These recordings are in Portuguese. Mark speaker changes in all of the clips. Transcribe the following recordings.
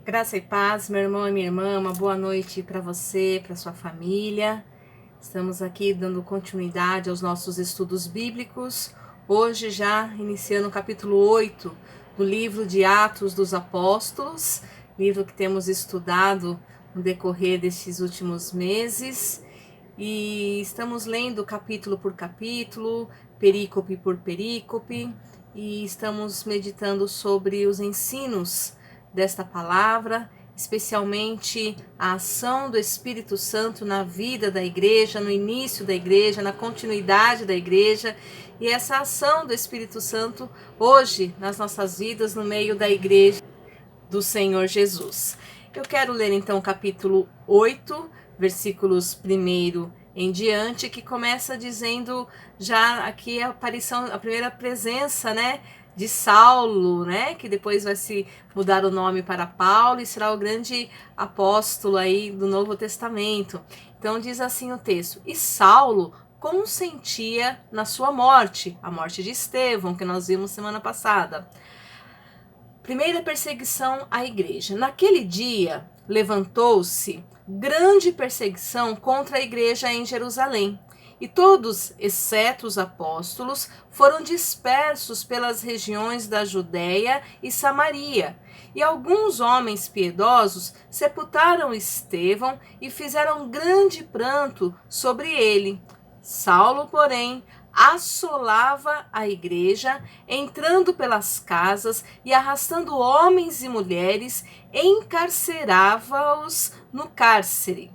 Speaker 1: Graça e paz, meu irmão e minha irmã, uma boa noite para você, para sua família. Estamos aqui dando continuidade aos nossos estudos bíblicos. Hoje já iniciando o capítulo 8 do livro de Atos dos Apóstolos, livro que temos estudado no decorrer destes últimos meses. E estamos lendo capítulo por capítulo, perícope por perícope, e estamos meditando sobre os ensinos desta palavra, especialmente a ação do Espírito Santo na vida da igreja, no início da igreja, na continuidade da igreja, e essa ação do Espírito Santo hoje nas nossas vidas, no meio da igreja do Senhor Jesus. Eu quero ler então o capítulo 8, versículos 1 em diante, que começa dizendo já aqui a aparição, a primeira presença, de Saulo, que depois vai se mudar o nome para Paulo e será o grande apóstolo aí do Novo Testamento. Então diz assim o texto: e Saulo consentia na sua morte, a morte de Estevão, que nós vimos semana passada. Primeira perseguição à igreja. Naquele dia, levantou-se grande perseguição contra a igreja em Jerusalém. E todos, exceto os apóstolos, foram dispersos pelas regiões da Judéia e Samaria. E alguns homens piedosos sepultaram Estevão e fizeram grande pranto sobre ele. Saulo, porém, assolava a igreja, entrando pelas casas e arrastando homens e mulheres, encarcerava-os no cárcere.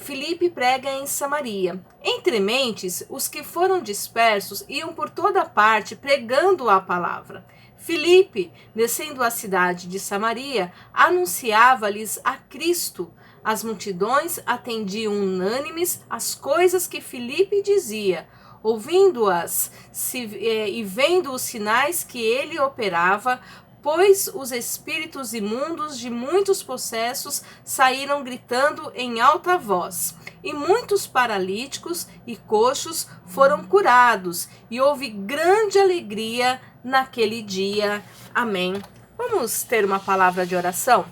Speaker 1: Filipe prega em Samaria. Entre mentes, os que foram dispersos iam por toda parte pregando a palavra. Filipe, descendo à cidade de Samaria, anunciava-lhes a Cristo. As multidões atendiam unânimes às coisas que Filipe dizia. Ouvindo-as e vendo os sinais que ele operava, pois os espíritos imundos de muitos possessos saíram gritando em alta voz. E muitos paralíticos e coxos foram curados, e houve grande alegria naquele dia. Amém. Vamos ter uma palavra de oração?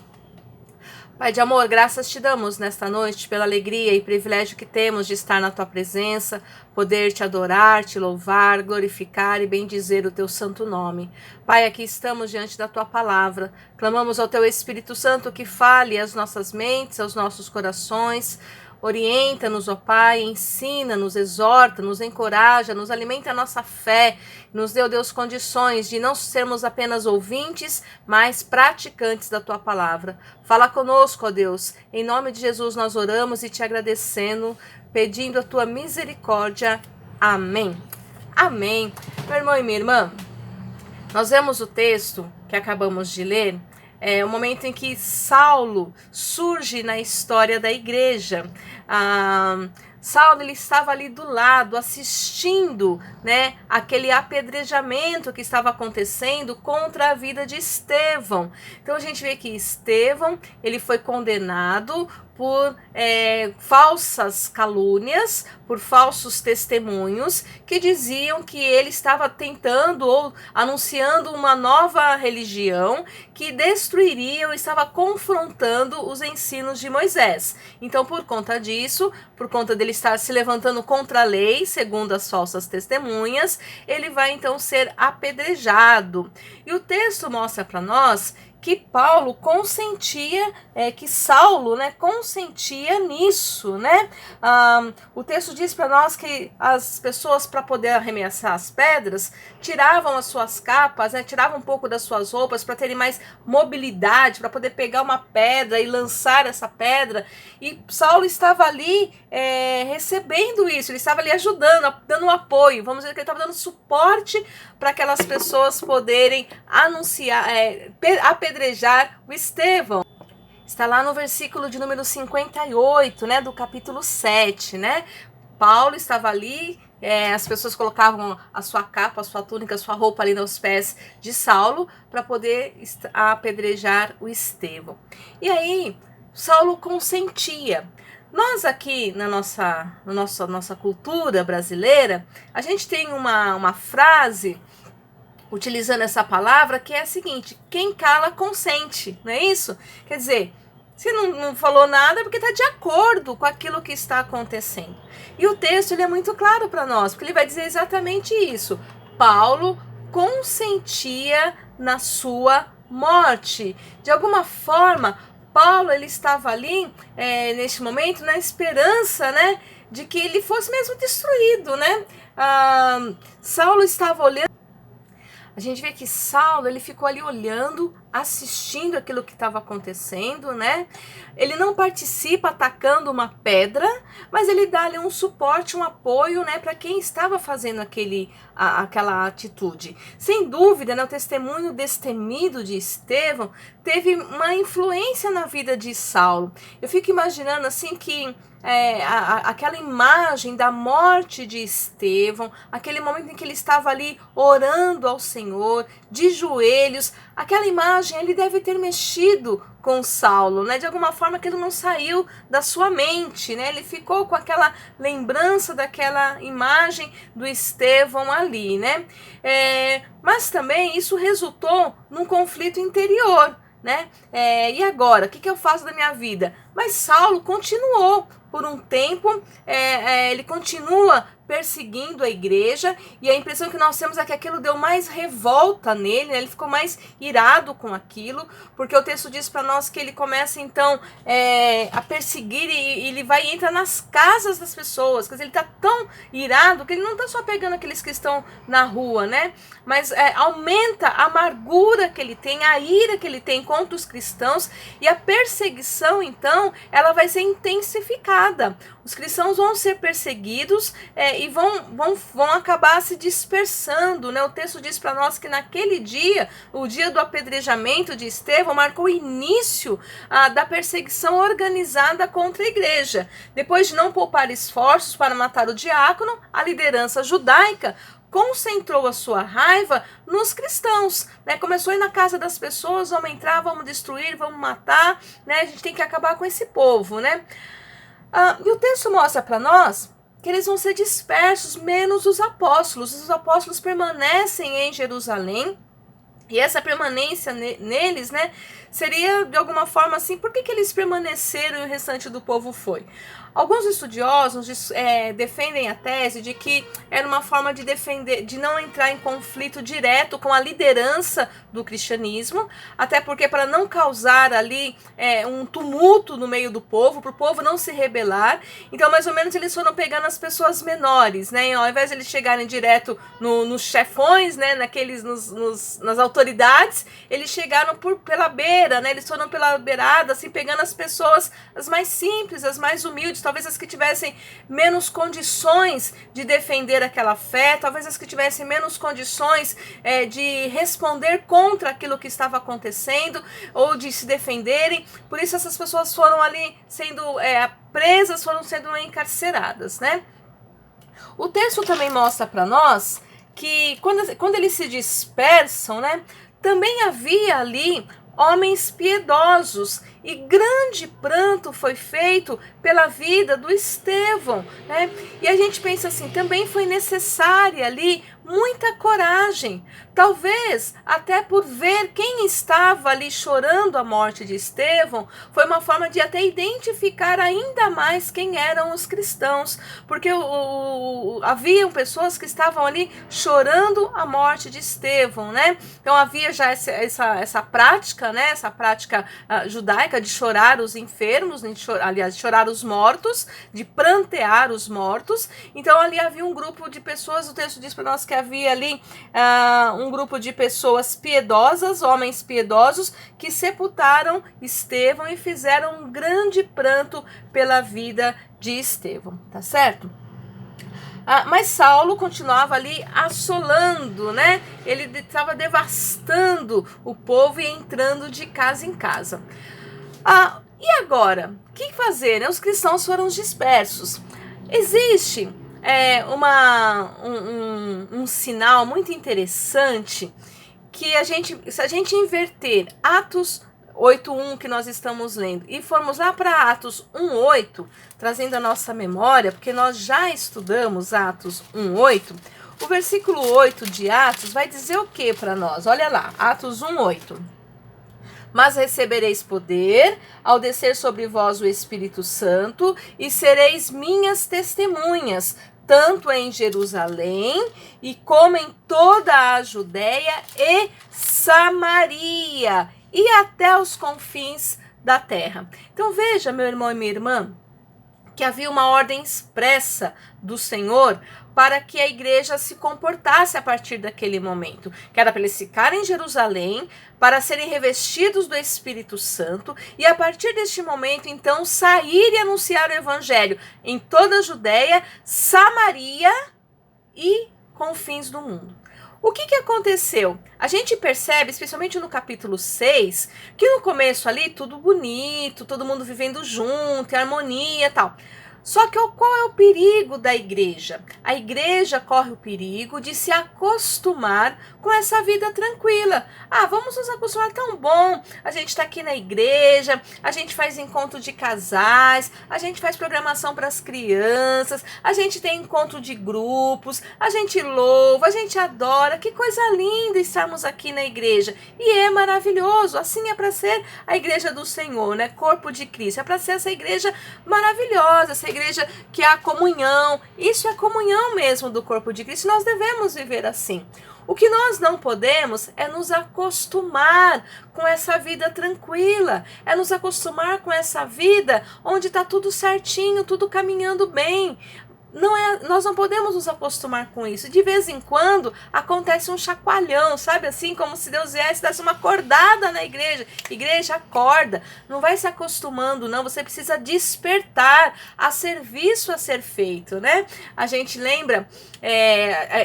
Speaker 1: Pai de amor, graças te damos nesta noite pela alegria e privilégio que temos de estar na tua presença, poder te adorar, te louvar, glorificar e bendizer o teu santo nome. Pai, aqui estamos diante da tua palavra, clamamos ao teu Espírito Santo que fale às nossas mentes, aos nossos corações. Orienta-nos, ó Pai, ensina-nos, exorta-nos, encoraja, nos alimenta a nossa fé, nos dê, ó Deus, condições de não sermos apenas ouvintes, mas praticantes da Tua palavra. Fala conosco, ó Deus, em nome de Jesus nós oramos e te agradecendo, pedindo a Tua misericórdia. Amém. Amém. Meu irmão e minha irmã, nós vemos o texto que acabamos de ler, o momento em que Saulo surge na história da igreja. Saulo, ele estava ali do lado, assistindo, aquele apedrejamento que estava acontecendo contra a vida de Estevão. Então a gente vê que Estevão, ele foi condenado por falsas calúnias, por falsos testemunhos que diziam que ele estava tentando ou anunciando uma nova religião que destruiria ou estava confrontando os ensinos de Moisés. Então, por conta disso, por conta dele estar se levantando contra a lei, segundo as falsas testemunhas, ele vai então ser apedrejado. E o texto mostra para nós que Paulo consentia, que Saulo, consentia nisso, o texto diz para nós que as pessoas, para poder arremessar as pedras, tiravam as suas capas, tiravam um pouco das suas roupas para terem mais mobilidade, para poder pegar uma pedra e lançar essa pedra. E Saulo estava ali recebendo isso, ele estava ali ajudando, dando um apoio, vamos dizer que ele estava dando suporte para aquelas pessoas poderem anunciar, apedrejar o Estevão. Está lá no versículo de número 58, do capítulo 7, Paulo estava ali, as pessoas colocavam a sua capa, a sua túnica, a sua roupa ali nos pés de Saulo para poder apedrejar o Estevão. E aí, Saulo consentia. Nós aqui na nossa cultura brasileira, a gente tem uma frase utilizando essa palavra que é a seguinte: quem cala consente, não é isso? Quer dizer, se não falou nada é porque está de acordo com aquilo que está acontecendo. E o texto ele é muito claro para nós, porque ele vai dizer exatamente isso. Paulo consentia na sua morte. De alguma forma, Paulo ele estava ali, neste momento, na esperança, né, de que ele fosse mesmo destruído, né? Saulo estava olhando. A gente vê que Saulo, ele ficou ali olhando, assistindo aquilo que estava acontecendo, né? Ele não participa atacando uma pedra, mas ele dá ali um suporte, um apoio, né, para quem estava fazendo aquela atitude. Sem dúvida, né, o testemunho destemido de Estevão teve uma influência na vida de Saulo. Eu fico imaginando assim que aquela imagem da morte de Estevão, aquele momento em que ele estava ali orando ao Senhor, de joelhos, aquela imagem ele deve ter mexido com Saulo, né? De alguma forma aquilo não saiu da sua mente, né? Ele ficou com aquela lembrança daquela imagem do Estevão ali, né? Mas também isso resultou num conflito interior, né? E agora, o que eu faço da minha vida? Mas Saulo continuou por um tempo, ele continua perseguindo a igreja, e a impressão que nós temos é que aquilo deu mais revolta nele, né? Ele ficou mais irado com aquilo, porque o texto diz para nós que ele começa então a perseguir e ele entra nas casas das pessoas, quer dizer, ele está tão irado que ele não está só pegando aqueles que estão na rua, né? Mas aumenta a amargura que ele tem, a ira que ele tem contra os cristãos, e a perseguição então ela vai ser intensificada. Os cristãos vão ser perseguidos e vão acabar se dispersando, né? O texto diz para nós que naquele dia, o dia do apedrejamento de Estevão, marcou o início da perseguição organizada contra a igreja. Depois de não poupar esforços para matar o diácono, a liderança judaica concentrou a sua raiva nos cristãos, né? Começou a ir na casa das pessoas: vamos entrar, vamos destruir, vamos matar, né? A gente tem que acabar com esse povo, né? E o texto mostra para nós que eles vão ser dispersos, menos os apóstolos. Os apóstolos permanecem em Jerusalém, e essa permanência neles, né, seria de alguma forma assim: por que eles permaneceram e o restante do povo foi? Alguns estudiosos defendem a tese de que era uma forma de defender, de não entrar em conflito direto com a liderança do cristianismo, até porque para não causar ali um tumulto no meio do povo, para o povo não se rebelar. Então, mais ou menos, eles foram pegando as pessoas menores, né? Ao invés de eles chegarem direto nos chefões, né? Nas autoridades, eles chegaram pela beira, né? Eles foram pela beirada, assim, pegando as pessoas as mais simples, as mais humildes, talvez as que tivessem menos condições de defender aquela fé, talvez as que tivessem menos condições de responder contra aquilo que estava acontecendo ou de se defenderem. Por isso essas pessoas foram ali sendo presas, foram sendo encarceradas, né? O texto também mostra para nós que quando eles se dispersam, né, também havia ali homens piedosos, e grande pranto foi feito pela vida do Estevão, né? E a gente pensa assim: também foi necessária ali muita coragem, talvez até por ver quem estava ali chorando a morte de Estevão, foi uma forma de até identificar ainda mais quem eram os cristãos, porque haviam pessoas que estavam ali chorando a morte de Estevão, né? Então havia já essa prática, né? Essa prática judaica de chorar os enfermos, aliás, de chorar os mortos, de prantear os mortos. Então ali havia um grupo de pessoas, o texto diz para nós que havia ali um grupo de pessoas piedosas, homens piedosos, que sepultaram Estevão e fizeram um grande pranto pela vida de Estevão, tá certo? Mas Saulo continuava ali assolando, né? Ele estava devastando o povo e entrando de casa em casa. E agora? O que fazer, né? Os cristãos foram dispersos. Existe um sinal muito interessante que se a gente inverter Atos 8:1 que nós estamos lendo e formos lá para Atos 1:8, trazendo a nossa memória, porque nós já estudamos Atos 1:8, O versículo 8 de Atos vai dizer o que para nós? Olha lá, Atos 1:8. Mas recebereis poder ao descer sobre vós o Espírito Santo e sereis minhas testemunhas, tanto em Jerusalém e como em toda a Judéia e Samaria e até os confins da terra. Então veja, meu irmão e minha irmã, que havia uma ordem expressa do Senhor para que a igreja se comportasse a partir daquele momento, que era para eles ficarem em Jerusalém, para serem revestidos do Espírito Santo, e a partir deste momento, então, sair e anunciar o Evangelho em toda a Judéia, Samaria e confins do mundo. O que aconteceu? A gente percebe, especialmente no capítulo 6, que no começo ali, tudo bonito, todo mundo vivendo junto, em harmonia e tal. Só que qual é o perigo da igreja? A igreja corre o perigo de se acostumar com essa vida tranquila. Ah, vamos nos acostumar, tão bom. A gente está aqui na igreja, a gente faz encontro de casais, a gente faz programação para as crianças, a gente tem encontro de grupos, a gente louva, a gente adora. Que coisa linda estarmos aqui na igreja. E é maravilhoso, assim é para ser a igreja do Senhor, né? Corpo de Cristo. É para ser essa igreja maravilhosa, essa igreja que é a comunhão. Isso é a comunhão mesmo do corpo de Cristo. Nós devemos viver assim. O que nós não podemos é nos acostumar com essa vida tranquila, é nos acostumar com essa vida onde está tudo certinho, tudo caminhando bem. Nós não podemos nos acostumar com isso. De vez em quando acontece um chacoalhão, sabe assim? Como se Deus viesse e desse uma acordada na igreja. Igreja, acorda. Não vai se acostumando, não. Você precisa despertar. Há serviço a ser feito, né? A gente lembra,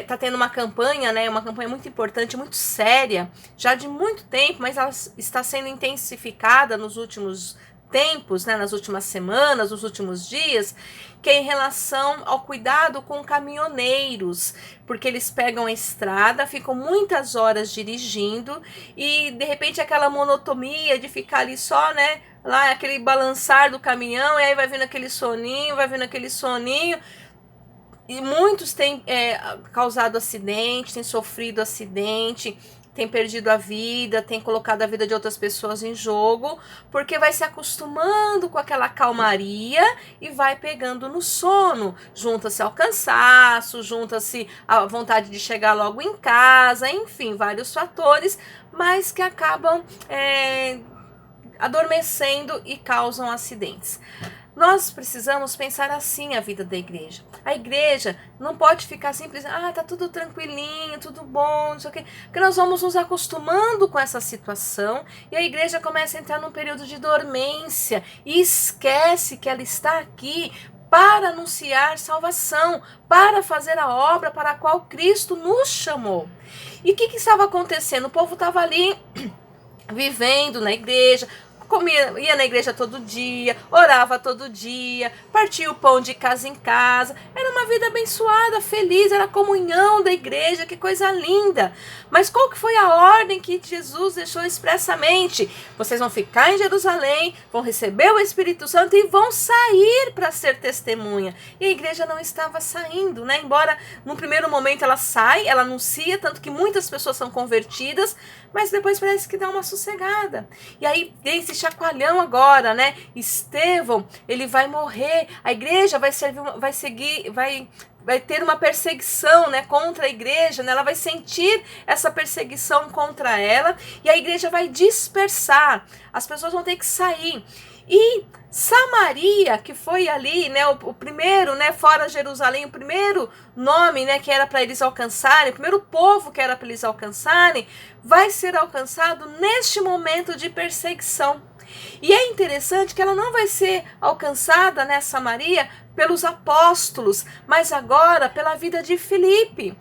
Speaker 1: tá tendo uma campanha, né? Uma campanha muito importante, muito séria, já de muito tempo, mas ela está sendo intensificada nos últimos tempos, né, nas últimas semanas, nos últimos dias, que é em relação ao cuidado com caminhoneiros, porque eles pegam a estrada, ficam muitas horas dirigindo e de repente aquela monotonia de ficar ali só, né, lá aquele balançar do caminhão, e aí vai vindo aquele soninho, e muitos têm causado acidente, têm sofrido acidente, tem perdido a vida, tem colocado a vida de outras pessoas em jogo, porque vai se acostumando com aquela calmaria e vai pegando no sono. Junta-se ao cansaço, junta-se a vontade de chegar logo em casa, enfim, vários fatores, mas que acabam adormecendo e causam acidentes. Nós precisamos pensar assim a vida da igreja. A igreja não pode ficar simplesmente, tá tudo tranquilinho, tudo bom, não sei o quê. Porque nós vamos nos acostumando com essa situação e a igreja começa a entrar num período de dormência e esquece que ela está aqui para anunciar salvação, para fazer a obra para a qual Cristo nos chamou. E o que estava acontecendo? O povo estava ali vivendo na igreja, ia na igreja todo dia, orava todo dia, partia o pão de casa em casa. Era uma vida abençoada, feliz, era a comunhão da igreja, que coisa linda. Mas qual que foi a ordem que Jesus deixou expressamente? Vocês vão ficar em Jerusalém, vão receber o Espírito Santo e vão sair para ser testemunha. E a igreja não estava saindo, né? Embora no primeiro momento ela sai, ela anuncia, tanto que muitas pessoas são convertidas, mas depois parece que dá uma sossegada. E aí tem esse chacoalhão agora, né? Estevão, ele vai morrer, a igreja vai ter uma perseguição, né, contra a igreja, né? Ela vai sentir essa perseguição contra ela e a igreja vai dispersar, as pessoas vão ter que sair. E Samaria, que foi ali, né, o primeiro, né, fora Jerusalém, o primeiro nome, né, que era para eles alcançarem, o primeiro povo que era para eles alcançarem, vai ser alcançado neste momento de perseguição. E é interessante que ela não vai ser alcançada, né, Samaria, pelos apóstolos, mas agora pela vida de Filipe.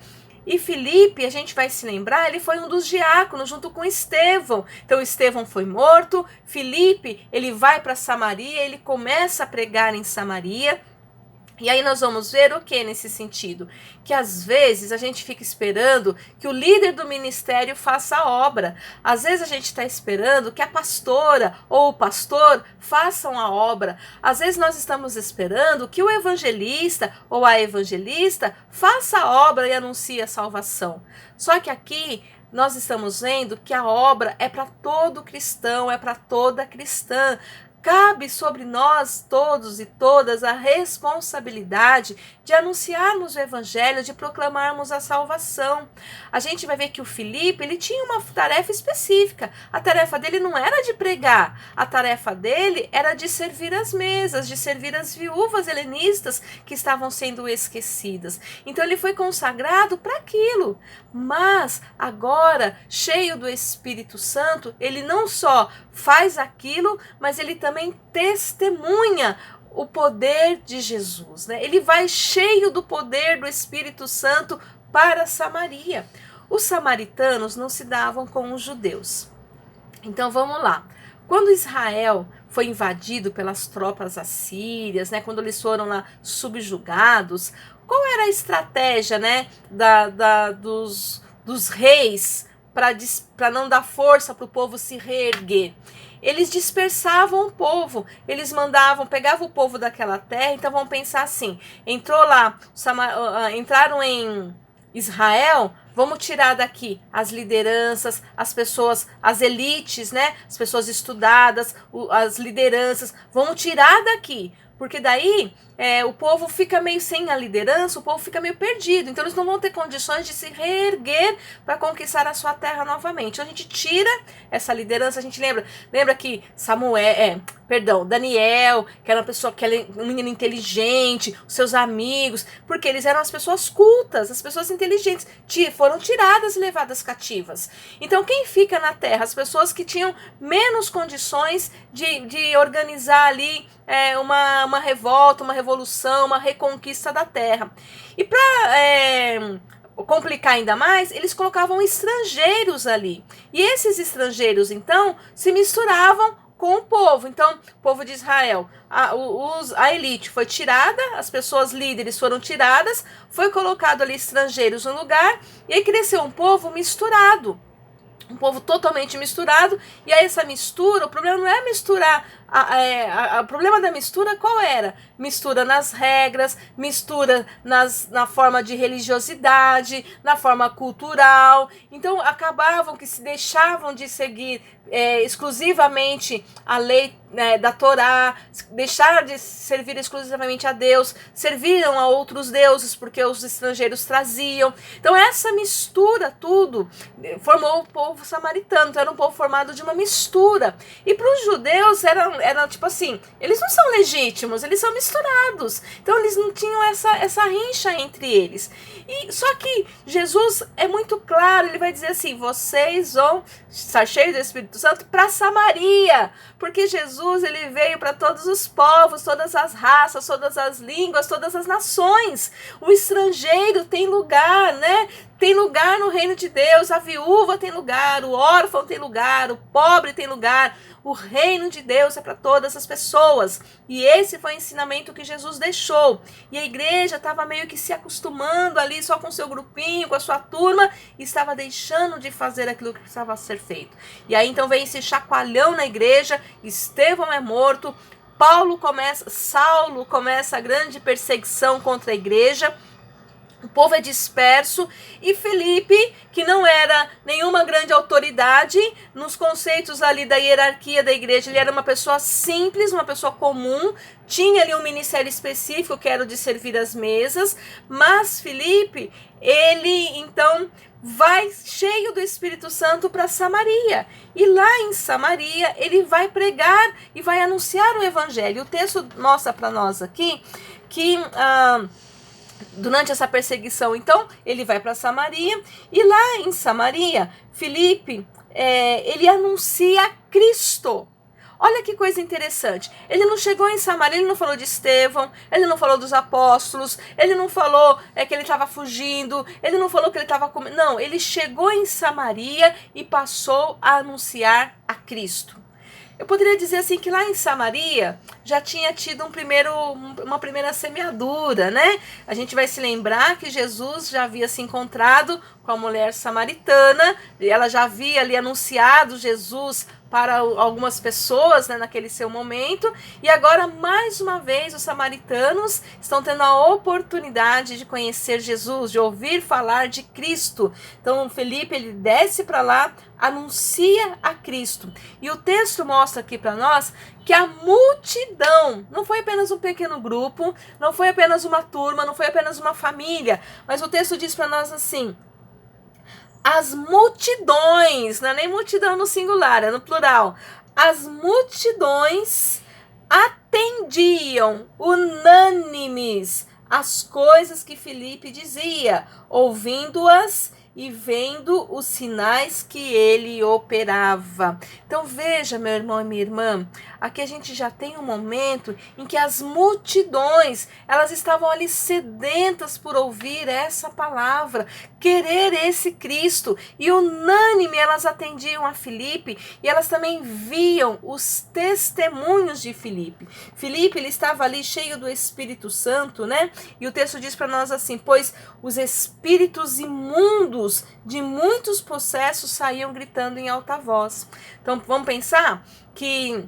Speaker 1: E Filipe, a gente vai se lembrar, ele foi um dos diáconos junto com Estevão. Então Estevão foi morto, Filipe, ele vai para Samaria, ele começa a pregar em Samaria. E aí nós vamos ver o que nesse sentido? Que às vezes a gente fica esperando que o líder do ministério faça a obra. Às vezes a gente está esperando que a pastora ou o pastor façam a obra. Às vezes nós estamos esperando que o evangelista ou a evangelista faça a obra e anuncie a salvação. Só que aqui nós estamos vendo que a obra é para todo cristão, é para toda cristã. Cabe sobre nós todos e todas a responsabilidade de anunciarmos o evangelho, de proclamarmos a salvação. A gente vai ver que o Filipe, ele tinha uma tarefa específica. A tarefa dele não era de pregar, a tarefa dele era de servir as mesas, de servir as viúvas helenistas que estavam sendo esquecidas. Então ele foi consagrado para aquilo. Mas agora, cheio do Espírito Santo, ele não só faz aquilo, mas ele também testemunha o poder de Jesus, né? Ele vai cheio do poder do Espírito Santo para Samaria. Os samaritanos não se davam com os judeus. Então vamos lá. Quando Israel foi invadido pelas tropas assírias, né, quando eles foram lá subjugados, qual era a estratégia, né, dos reis para não dar força para o povo se reerguer? Eles dispersavam o povo, eles pegavam o povo daquela terra. Então vamos pensar assim, entraram em Israel, vamos tirar daqui as lideranças, as pessoas, as elites, né? As pessoas estudadas, as lideranças, vamos tirar daqui, porque daí o povo fica meio sem a liderança, o povo fica meio perdido, então eles não vão ter condições de se reerguer para conquistar a sua terra novamente. Então a gente tira essa liderança. A gente lembra que Daniel, que era uma pessoa, que era um menino inteligente, os seus amigos, porque eles eram as pessoas cultas, as pessoas inteligentes, foram tiradas e levadas cativas. Então quem fica na terra? As pessoas que tinham menos condições de organizar ali uma revolta, uma revolução, uma reconquista da terra. E para complicar ainda mais, eles colocavam estrangeiros ali. E esses estrangeiros, então, se misturavam com o povo. Então, o povo de Israel, a elite foi tirada, as pessoas líderes foram tiradas, foi colocado ali estrangeiros no lugar, e aí cresceu um povo misturado. Um povo totalmente misturado. E aí essa mistura, o problema não é misturar, o problema da mistura qual era? Mistura nas regras, mistura na forma de religiosidade, na forma cultural. Então acabavam que se deixavam de seguir exclusivamente a lei da Torá, deixaram de servir exclusivamente a Deus, serviram a outros deuses porque os estrangeiros traziam. Então essa mistura tudo formou o povo samaritano. Então era um povo formado de uma mistura. E para os judeus era tipo assim, eles não são legítimos, eles são misturados. Então eles não tinham essa rincha entre eles. E só que Jesus é muito claro, ele vai dizer assim: vocês vão estar cheios do Espírito Santo para Samaria, porque Jesus, ele veio para todos os povos, todas as raças, todas as línguas, todas as nações. O estrangeiro tem lugar, né? Tem lugar no reino de Deus, a viúva tem lugar, o órfão tem lugar, o pobre tem lugar. O reino de Deus é para todas as pessoas. E esse foi o ensinamento que Jesus deixou. E a igreja estava meio que se acostumando ali só com seu grupinho, com a sua turma, e estava deixando de fazer aquilo que precisava ser feito. E aí então vem esse chacoalhão na igreja, Estevão é morto, Saulo começa a grande perseguição contra a igreja. O povo é disperso e Filipe, que não era nenhuma grande autoridade nos conceitos ali da hierarquia da igreja, ele era uma pessoa simples, uma pessoa comum, tinha ali um ministério específico que era o de servir as mesas, mas Filipe, ele então vai cheio do Espírito Santo para Samaria. E lá em Samaria ele vai pregar e vai anunciar o evangelho. O texto mostra para nós aqui que durante essa perseguição, então, ele vai para Samaria, e lá em Samaria, Filipe, ele anuncia Cristo. Olha que coisa interessante. Ele não chegou em Samaria, ele não falou de Estevão, ele não falou dos apóstolos, ele não falou que ele estava fugindo, ele não falou que ele estava comendo. Não, ele chegou em Samaria e passou a anunciar a Cristo. Eu poderia dizer assim que lá em Samaria já tinha tido uma primeira semeadura, né? A gente vai se lembrar que Jesus já havia se encontrado com a mulher samaritana, e ela já havia ali anunciado Jesus para algumas pessoas, né, naquele seu momento, e agora mais uma vez os samaritanos estão tendo a oportunidade de conhecer Jesus, de ouvir falar de Cristo. Então Felipe, ele desce para lá, anuncia a Cristo, e o texto mostra aqui para nós que a multidão, não foi apenas um pequeno grupo, não foi apenas uma turma, não foi apenas uma família, mas o texto diz para nós assim: as multidões, não é nem multidão no singular, é no plural, as multidões atendiam unânimes as coisas que Filipe dizia, ouvindo-as e vendo os sinais que ele operava. Então veja, meu irmão e minha irmã, aqui a gente já tem um momento em que as multidões, elas estavam ali sedentas por ouvir essa palavra, querer esse Cristo, e unânime elas atendiam a Filipe, e elas também viam os testemunhos de Filipe. Filipe, ele estava ali cheio do Espírito Santo, né? E o texto diz para nós assim: pois os espíritos imundos de muitos possessos saíam gritando em alta voz. Então vamos pensar que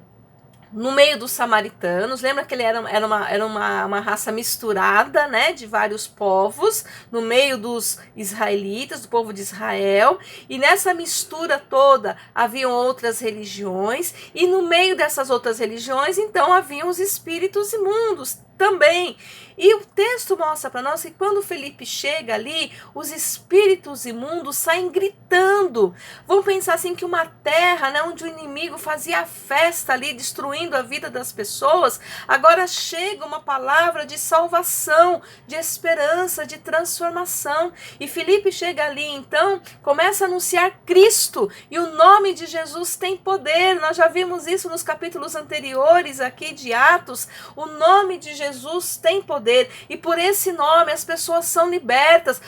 Speaker 1: no meio dos samaritanos, lembra que ele era uma raça misturada, né, de vários povos, no meio dos israelitas, do povo de Israel, e nessa mistura toda haviam outras religiões, e no meio dessas outras religiões, então, haviam os espíritos imundos também. E o texto mostra para nós que quando Felipe chega ali, os espíritos imundos saem gritando. Vamos pensar assim que uma terra, né, onde o inimigo fazia festa ali, destruindo a vida das pessoas, agora chega uma palavra de salvação, de esperança, de transformação. E Felipe chega ali, então, começa a anunciar Cristo, e o nome de Jesus tem poder. Nós já vimos isso nos capítulos anteriores aqui de Atos. O nome de Jesus tem poder, e por esse nome as pessoas são libertas.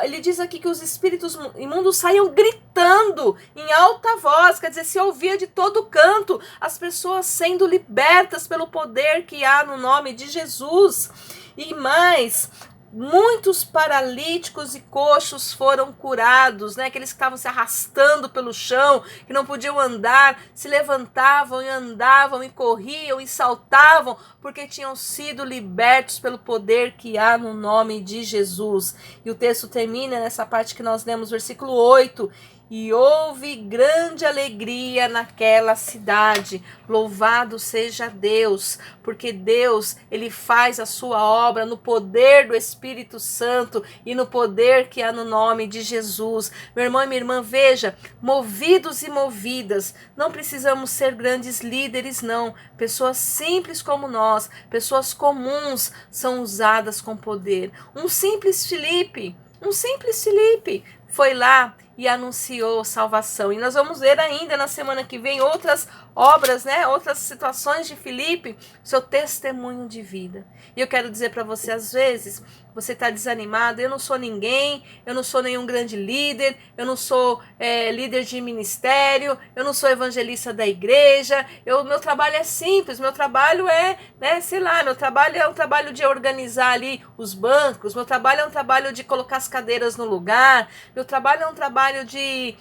Speaker 1: Ele diz aqui que os espíritos imundos saíam gritando em alta voz, quer dizer, se ouvia de todo canto as pessoas sendo libertas pelo poder que há no nome de Jesus. E mais, muitos paralíticos e coxos foram curados, né? Aqueles que estavam se arrastando pelo chão, que não podiam andar, se levantavam e andavam e corriam e saltavam, porque tinham sido libertos pelo poder que há no nome de Jesus. E o texto termina nessa parte que nós lemos, versículo 8. E houve grande alegria naquela cidade. Louvado seja Deus, porque Deus, ele faz a sua obra no poder do Espírito Santo e no poder que há no nome de Jesus. Meu irmão e minha irmã, veja, movidos e movidas, não precisamos ser grandes líderes, não. Pessoas simples como nós, pessoas comuns, são usadas com poder. Um simples Filipe foi lá e anunciou salvação. E nós vamos ver ainda na semana que vem outras obras, né? Outras situações de Filipe, seu testemunho de vida. E eu quero dizer para você, às vezes, você está desanimado: eu não sou ninguém, eu não sou nenhum grande líder, eu não sou líder de ministério, eu não sou evangelista da igreja, meu trabalho é simples, meu trabalho é, meu trabalho é um trabalho de organizar ali os bancos, meu trabalho é um trabalho de colocar as cadeiras no lugar, meu trabalho é um trabalho de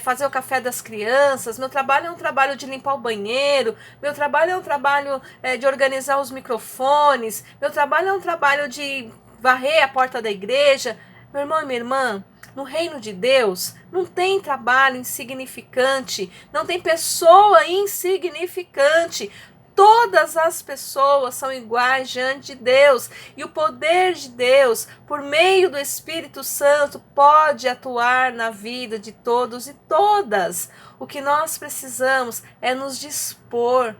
Speaker 1: fazer o café das crianças, meu trabalho é um trabalho de limpar o banheiro, meu trabalho é um trabalho de organizar os microfones, meu trabalho é um trabalho de varrer a porta da igreja. Meu irmão e minha irmã, no reino de Deus não tem trabalho insignificante, não tem pessoa insignificante. Todas as pessoas são iguais diante de Deus, e o poder de Deus, por meio do Espírito Santo, pode atuar na vida de todos e todas. O que nós precisamos é nos dispor,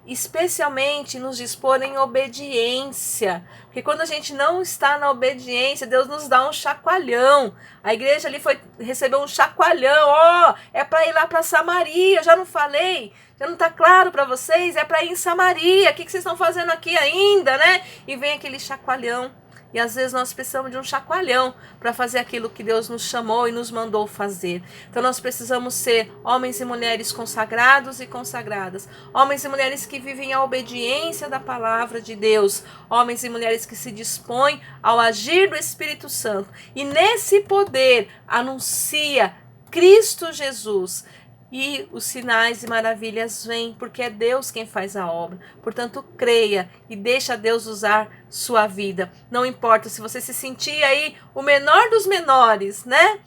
Speaker 1: especialmente nos dispor em obediência, porque quando a gente não está na obediência, Deus nos dá um chacoalhão. A igreja ali recebeu um chacoalhão: é para ir lá para Samaria. Eu já não falei? Já não está claro para vocês? É para ir em Samaria. O que vocês estão fazendo aqui ainda, né? E vem aquele chacoalhão. E às vezes nós precisamos de um chacoalhão para fazer aquilo que Deus nos chamou e nos mandou fazer. Então nós precisamos ser homens e mulheres consagrados e consagradas. Homens e mulheres que vivem a obediência da palavra de Deus. Homens e mulheres que se dispõem ao agir do Espírito Santo. E nesse poder anuncia Cristo Jesus. E os sinais e maravilhas vêm, porque é Deus quem faz a obra. Portanto, creia e deixa Deus usar sua vida. Não importa se você se sentir aí o menor dos menores, né?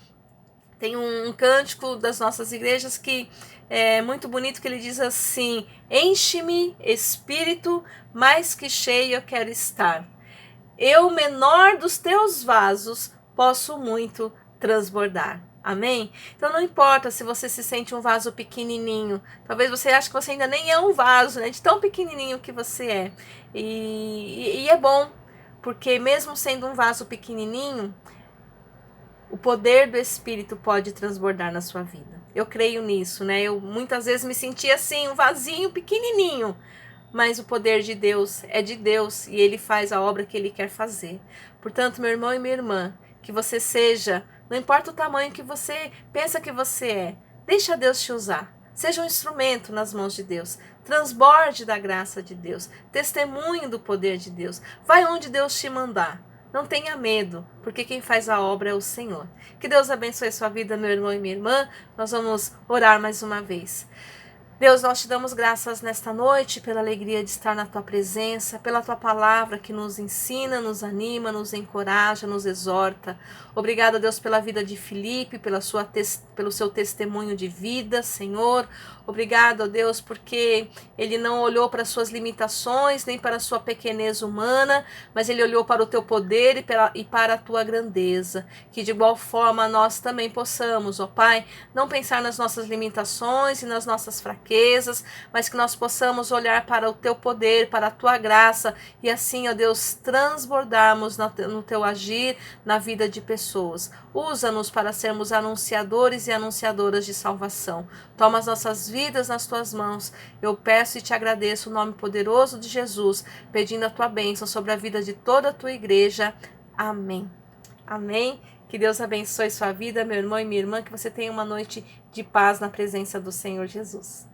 Speaker 1: Tem um cântico das nossas igrejas que é muito bonito, que ele diz assim: enche-me, Espírito, mais que cheio eu quero estar. Eu, menor dos teus vasos, posso muito transbordar. Amém? Então não importa se você se sente um vaso pequenininho. Talvez você ache que você ainda nem é um vaso, né? De tão pequenininho que você é. E é bom, porque mesmo sendo um vaso pequenininho, o poder do Espírito pode transbordar na sua vida. Eu creio nisso, né? Eu muitas vezes me senti assim, um vasinho pequenininho. Mas o poder de Deus é de Deus e Ele faz a obra que Ele quer fazer. Portanto, meu irmão e minha irmã, que você seja, não importa o tamanho que você pensa que você é, deixa Deus te usar. Seja um instrumento nas mãos de Deus. Transborde da graça de Deus. Testemunhe do poder de Deus. Vai onde Deus te mandar. Não tenha medo, porque quem faz a obra é o Senhor. Que Deus abençoe a sua vida, meu irmão e minha irmã. Nós vamos orar mais uma vez. Deus, nós te damos graças nesta noite pela alegria de estar na tua presença, pela tua palavra que nos ensina, nos anima, nos encoraja, nos exorta. Obrigada, Deus, pela vida de Filipe, pelo seu testemunho de vida, Senhor. Obrigada, Deus, porque ele não olhou para as suas limitações, nem para a sua pequenez humana, mas ele olhou para o teu poder e para a tua grandeza. Que de igual forma nós também possamos, ó Pai, não pensar nas nossas limitações e nas nossas fraquezas, mas que nós possamos olhar para o teu poder, para a tua graça e assim, ó Deus, transbordarmos no teu agir na vida de pessoas. Usa-nos para sermos anunciadores e anunciadoras de salvação. Toma as nossas vidas nas tuas mãos. Eu peço e te agradeço o nome poderoso de Jesus, pedindo a tua bênção sobre a vida de toda a tua igreja. Amém. Amém. Que Deus abençoe sua vida, meu irmão e minha irmã, que você tenha uma noite de paz na presença do Senhor Jesus.